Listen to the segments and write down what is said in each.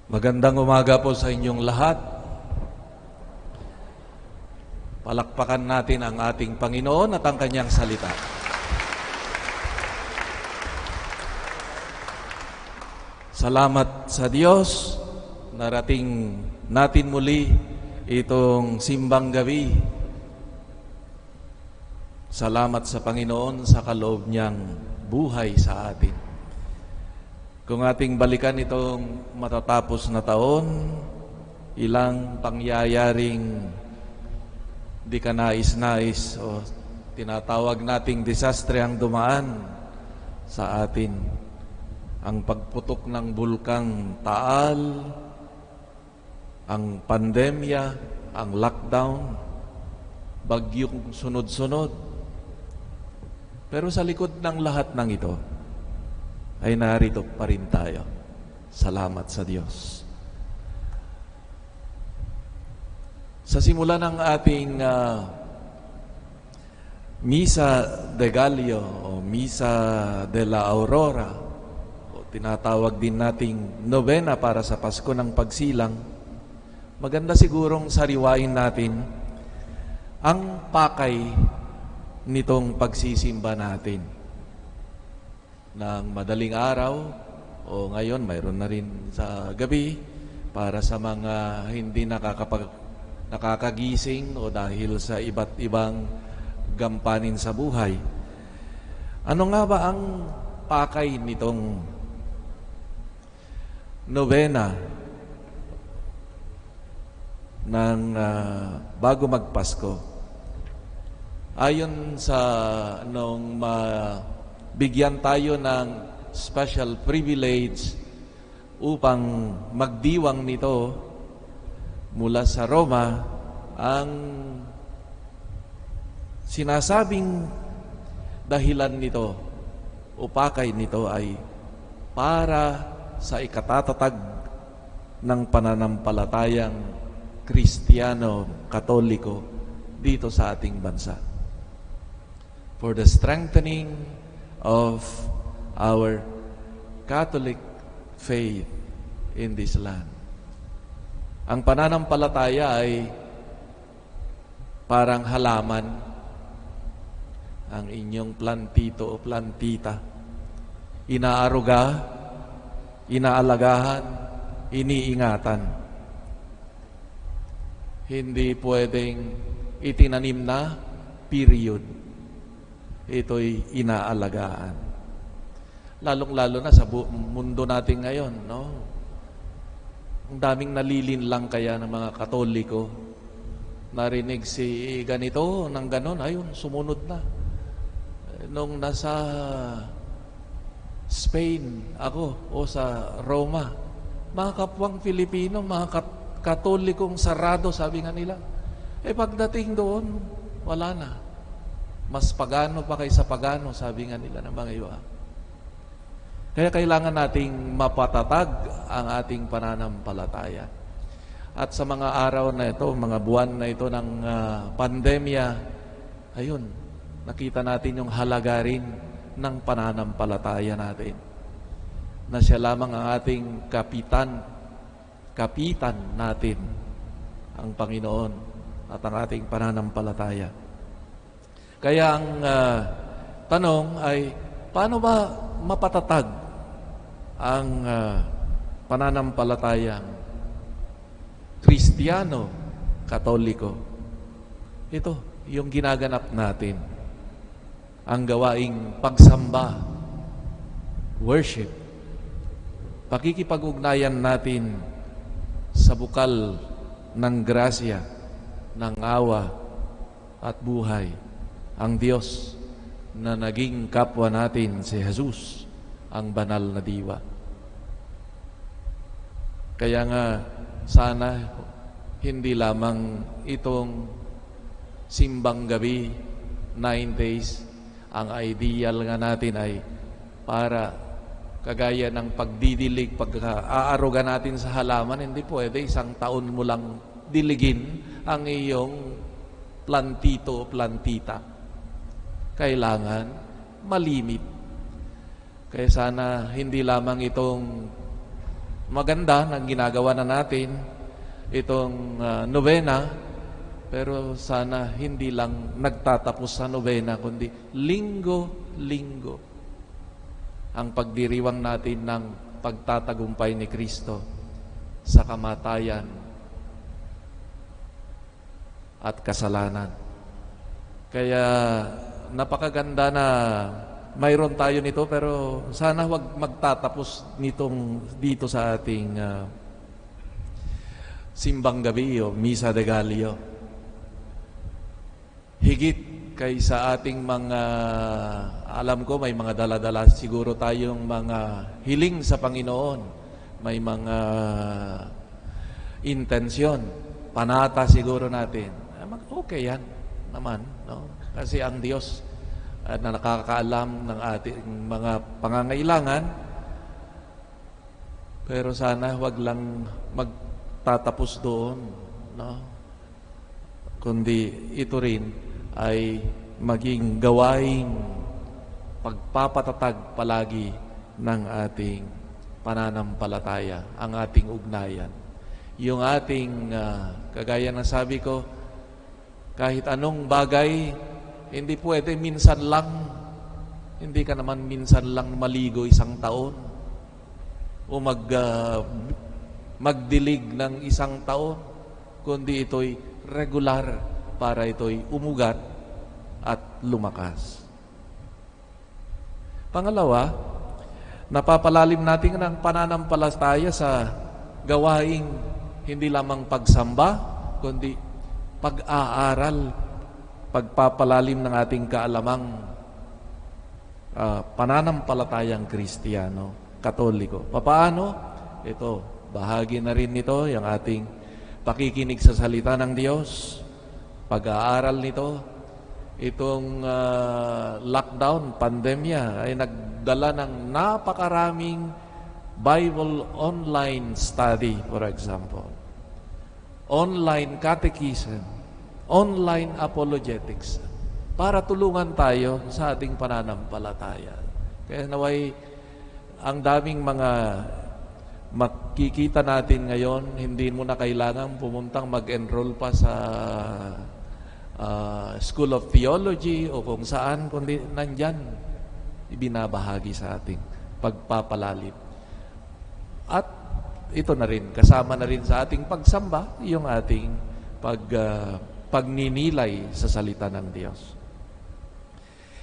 Magandang umaga po sa inyong lahat. Palakpakan natin ang ating Panginoon at ang Kanyang salita. Salamat sa Diyos, narating natin muli itong simbang gabi. Salamat sa Panginoon sa kaloob niyang buhay sa atin. Kung ating balikan itong matatapos na taon, ilang pangyayaring di ka nais-nais o tinatawag nating desastre ang dumaan sa atin. Ang pagputok ng bulkang Taal, ang pandemya, ang lockdown, bagyong sunod-sunod. Pero sa likod ng lahat ng ito, ay narito pa rin tayo. Salamat sa Diyos. Sa simula ng ating Misa de Gallo o Misa de la Aurora, o tinatawag din nating nobena para sa Pasko ng Pagsilang, maganda sigurong sariwain natin ang pakay nitong pagsisimba natin. Ng madaling araw o ngayon mayroon na rin sa gabi para sa mga hindi nakakagising o dahil sa iba't ibang gampanin sa buhay. Ano nga ba ang pakay nitong nobena ng bago magpasko? Ayon sa bigyan tayo ng special privilege upang magdiwang nito mula sa Roma, ang sinasabing dahilan nito o pakay nito ay para sa ikatatag ng pananampalatayang Kristiyano Katoliko dito sa ating bansa. For the strengthening of our Catholic faith in this land. Ang pananampalataya ay parang halaman, ang inyong plantito o plantita. Inaaruga, inaalagahan, iniingatan. Hindi pwedeng itinanim na, period. Ito'y inaalagaan. Lalong-lalo na sa mundo natin ngayon, no? Ang daming nalilinlang kaya ng mga Katoliko. Narinig si ganito, ng ganon, ayun, sumunod na. Nung nasa Spain ako o sa Roma, mga kapwang Filipino, mga Katolikong sarado, sabi nga nila. Pagdating doon, wala na. Mas pagano pa kaysa pagano, sabi nga nila ng mga iba. Kaya kailangan nating mapatatag ang ating pananampalataya. At sa mga araw na ito, mga buwan na ito ng pandemya, ayun, nakita natin yung halaga rin ng pananampalataya natin. Na siya lamang ang ating kapitan natin, ang Panginoon at ang ating pananampalataya. Kaya ang tanong ay, paano ba mapatatag ang pananampalatayang Kristiyano Katoliko? Ito, yung ginaganap natin. Ang gawaing pagsamba, worship, pakikipag-ugnayan natin sa bukal ng grasya, ng awa at buhay. Ang Diyos na naging kapwa natin si Jesus, ang banal na diwa. Kaya nga, sana hindi lamang itong simbang gabi, 9 days, ang ideal nga natin ay para kagaya ng pagdidilig, pag-aaruga natin sa halaman, hindi pwede isang taon mo lang diligin ang iyong plantito o plantita. Kailangan malimit. Kaya sana hindi lamang itong maganda na ginagawa na natin itong novena, pero sana hindi lang nagtatapos sa novena, kundi linggo-linggo ang pagdiriwang natin ng pagtatagumpay ni Kristo sa kamatayan at kasalanan. Kaya napakaganda na mayroon tayo nito, pero sana wag magtatapos nitong dito sa ating simbang gabi o Misa de Gallo. Higit kaysa ating mga, alam ko may mga dala-dala siguro tayong mga hiling sa Panginoon, may mga intensyon, panata siguro natin. Okay yan naman, no? Kasi ang Diyos na nakakaalam ng ating mga pangangailangan, pero sana wag lang magtatapos doon, no? Kundi ito rin ay maging gawaing pagpapatatag palagi ng ating pananampalataya, ang ating ugnayan. Yung ating, kagaya ng sabi ko, kahit anong bagay, hindi pwede minsan lang. Hindi ka naman minsan lang maligo isang taon o magdilig ng isang taon, kundi ito'y regular para ito'y umugat at lumakas. Pangalawa, napapalalim natin ang pananampalataya sa gawaing hindi lamang pagsamba, kundi pag-aaral, pagpapalalim ng ating kaalamang pananampalatayang Kristiyano, Katoliko. Papaano? Ito, bahagi na rin nito yung ating pakikinig sa salita ng Diyos, pag-aaral nito. Itong lockdown, pandemya, ay nagdala ng napakaraming Bible online study, for example. Online catechism, online apologetics, para tulungan tayo sa ating pananampalataya. Kaya naway, ang daming mga makikita natin ngayon, hindi mo na kailangan pumuntang mag-enroll pa sa School of Theology o kung saan, kundi nandyan, ibinabahagi sa ating pagpapalalim. At ito na rin, kasama na rin sa ating pagsamba, yung ating pagninilay sa salita ng Diyos.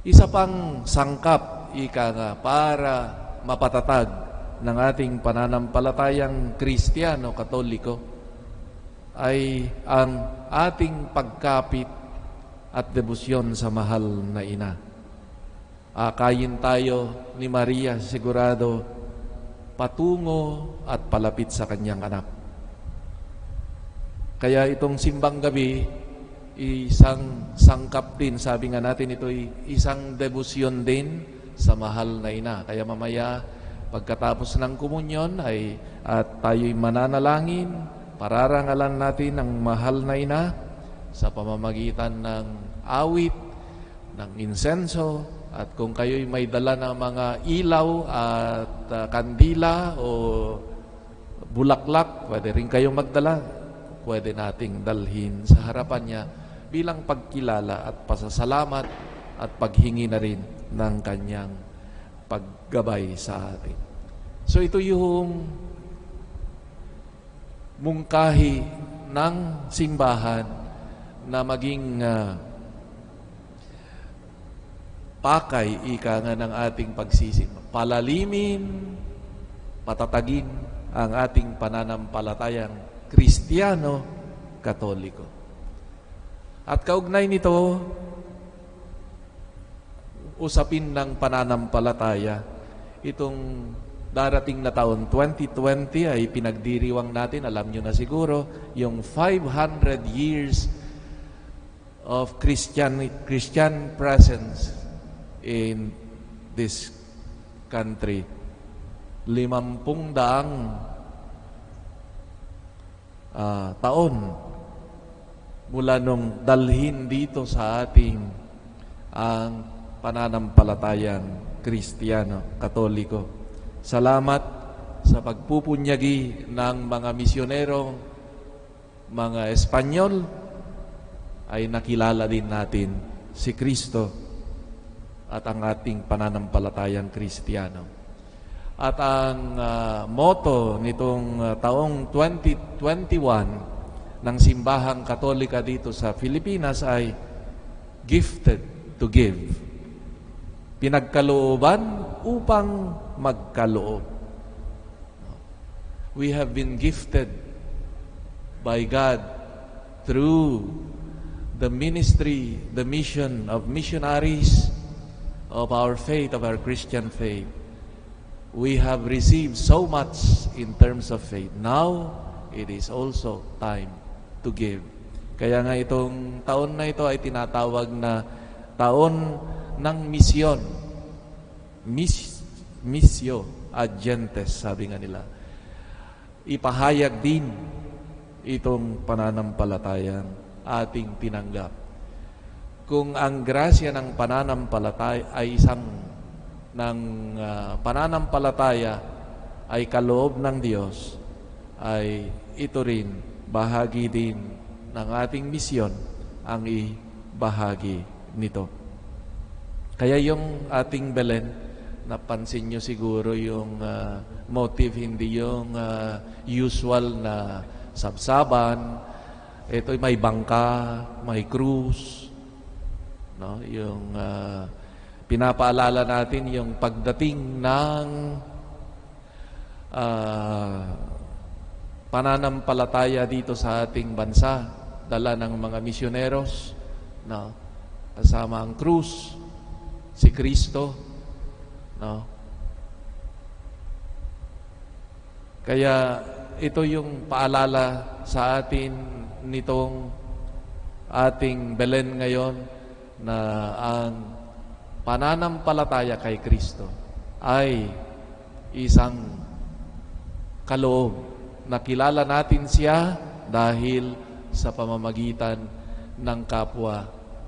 Isa pang sangkap, ika nga, para mapatatag ng ating pananampalatayang Kristiyano, Katoliko, ay ang ating pagkapit at debosyon sa mahal na ina. Akayin tayo ni Maria, sigurado, patungo at palapit sa kanyang anak. Kaya itong simbang gabi, isang sangkap din, sabi nga natin, ito isang debosyon din sa mahal na ina. Kaya mamaya, pagkatapos ng komunyon, at tayo'y mananalangin, pararangalan natin ang mahal na ina sa pamamagitan ng awit, ng insenso, at kung kayo'y may dala ng mga ilaw at kandila o bulaklak, pwede rin kayong magdala. Pwede nating dalhin sa harapan niya bilang pagkilala at pasasalamat at paghingi na rin ng kanyang paggabay sa atin. So ito yung mungkahi ng simbahan na maging pakay, ika nga, ng ating pagsisimba. Palalimin, patatagin ang ating pananampalatayang Kristiyano, Katoliko. At kaugnay nito, usapin ng pananampalataya, itong darating na taon, 2020, ay pinagdiriwang natin, alam nyo na siguro, yung 500 years of Christian presence in this country. 50 taon mula nung dalhin dito sa ating ang pananampalatayang Kristiyano, Katoliko. Salamat sa pagpupunyagi ng mga misyonero, mga Espanyol, ay nakilala din natin si Kristo at ang ating pananampalatayang Kristiyano. At ang motto nitong taong 2021 ng Simbahang Katolika dito sa Pilipinas ay gifted to give. Pinagkalooban upang magkaloob. We have been gifted by God through the ministry, the mission of missionaries of our faith, of our Christian faith. We have received so much in terms of faith. Now, it is also time to give. Kaya nga itong taon na ito ay tinatawag na taon ng misyon. Missio agentes, sabi nga nila. Ipahayag din itong pananampalatayang ating tinanggap. Kung ang grasya ng pananampalataya ay pananampalataya ay kaloob ng Diyos, ay ito rin bahagi din ng ating misyon ang ibahagi nito. Kaya yung ating Belen, napansin nyo siguro yung motive, hindi yung usual na sabsaban. Ito may bangka, may krus, no? Yung pinapaalala natin yung pagdating ng pananampalataya dito sa ating bansa, dala ng mga misyoneros, no? Kasama ang krus, si Kristo, no? Kaya ito yung paalala sa atin nitong ating Belen ngayon, na ang pananampalataya kay Kristo ay isang kaloob na kilala natin siya dahil sa pamamagitan ng kapwa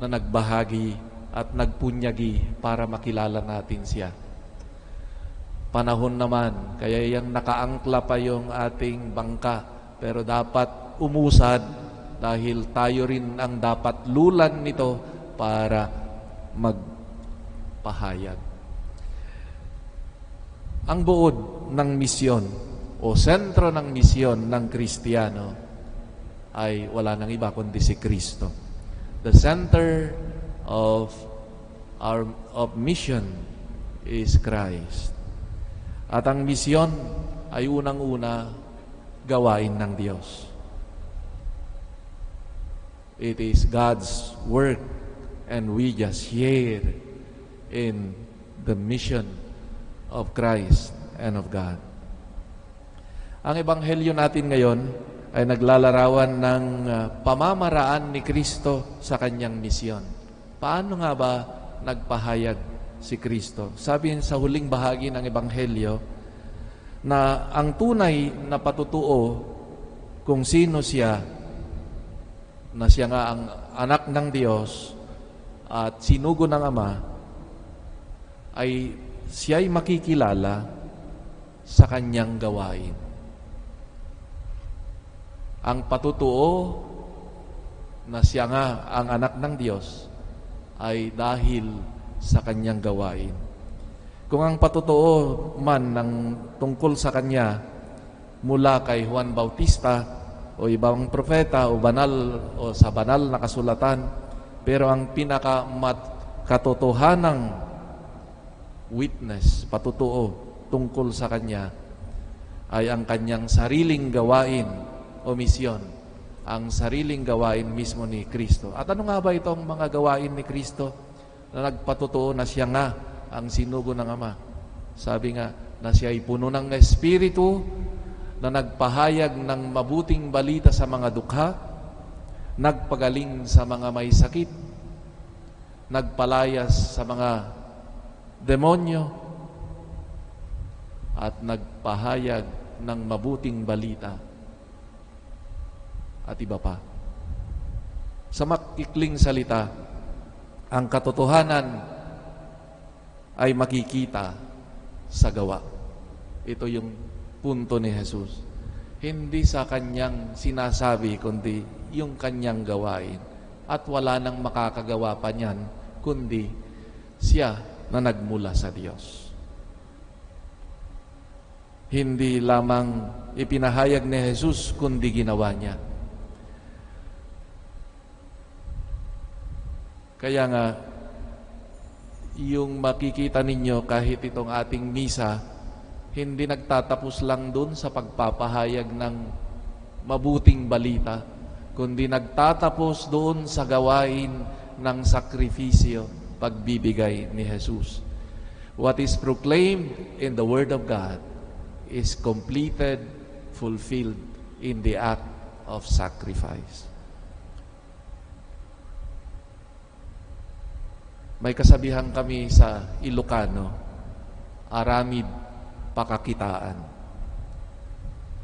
na nagbahagi at nagpunyagi para makilala natin siya. Panahon naman, kaya yung nakaangkla pa yung ating bangka, pero dapat umusad dahil tayo rin ang dapat lulan nito para magpahayag. Ang buod ng misyon o sentro ng misyon ng Kristiyano ay wala nang iba kundi si Kristo. The center of mission is Christ. At ang misyon ay unang-una gawain ng Diyos. It is God's work, and we just share in the mission of Christ and of God. Ang ebanghelyo natin ngayon ay naglalarawan ng pamamaraan ni Kristo sa kanyang misyon. Paano nga ba nagpahayag si Kristo? Sabi sa huling bahagi ng ebanghelyo na ang tunay na patutuo kung sino siya, na siya nga ang anak ng Diyos at sinugo ng Ama, ay siya'y makikilala sa kanyang gawain. Ang patutuo na siya nga ang anak ng Diyos ay dahil sa kanyang gawain. Kung ang patutuo man ng tungkol sa kanya mula kay Juan Bautista o ibang propeta o sa banal na kasulatan, pero ang katotohanang witness, patutuo tungkol sa kanya ay ang kanyang sariling gawain o misyon, ang sariling gawain mismo ni Kristo. At ano nga ba itong mga gawain ni Kristo na nagpatutuo na siya nga ang sinugo ng Ama? Sabi nga na siya ay puno ng Espiritu, na nagpahayag ng mabuting balita sa mga dukha, nagpagaling sa mga may sakit, nagpalayas sa mga demonyo, at nagpahayag ng mabuting balita at iba pa. Sa makikling salita, ang katotohanan ay makikita sa gawa. Ito yung punto ni Jesus. Hindi sa kanyang sinasabi, kundi yung kanyang gawain. At wala nang makakagawa pa niyan, kundi siya na nagmula sa Diyos. Hindi lamang ipinahayag ni Jesus, kundi ginawa niya. Kaya nga, yung makikita ninyo kahit itong ating misa, hindi nagtatapos lang dun sa pagpapahayag ng mabuting balita, kundi nagtatapos doon sa gawain ng sakripisyo, pagbibigay ni Jesus. What is proclaimed in the Word of God is completed, fulfilled in the act of sacrifice. May kasabihan kami sa Ilocano, aramid pakakitaan.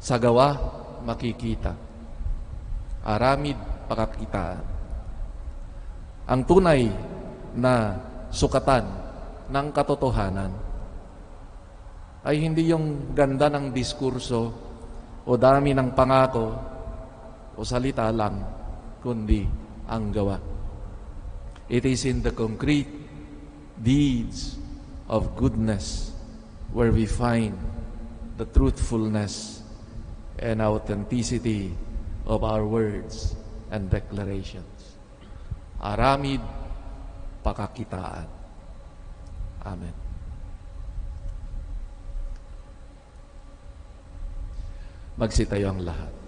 Sa gawa, makikita. Aramid pakakitaan. Ang tunay na sukatan ng katotohanan ay hindi yung ganda ng diskurso o dami ng pangako o salita lang, kundi ang gawa. It is in the concrete deeds of goodness where we find the truthfulness and authenticity of our words and declarations. Aramid pakakitaan. Amen. Magsitayo ang lahat.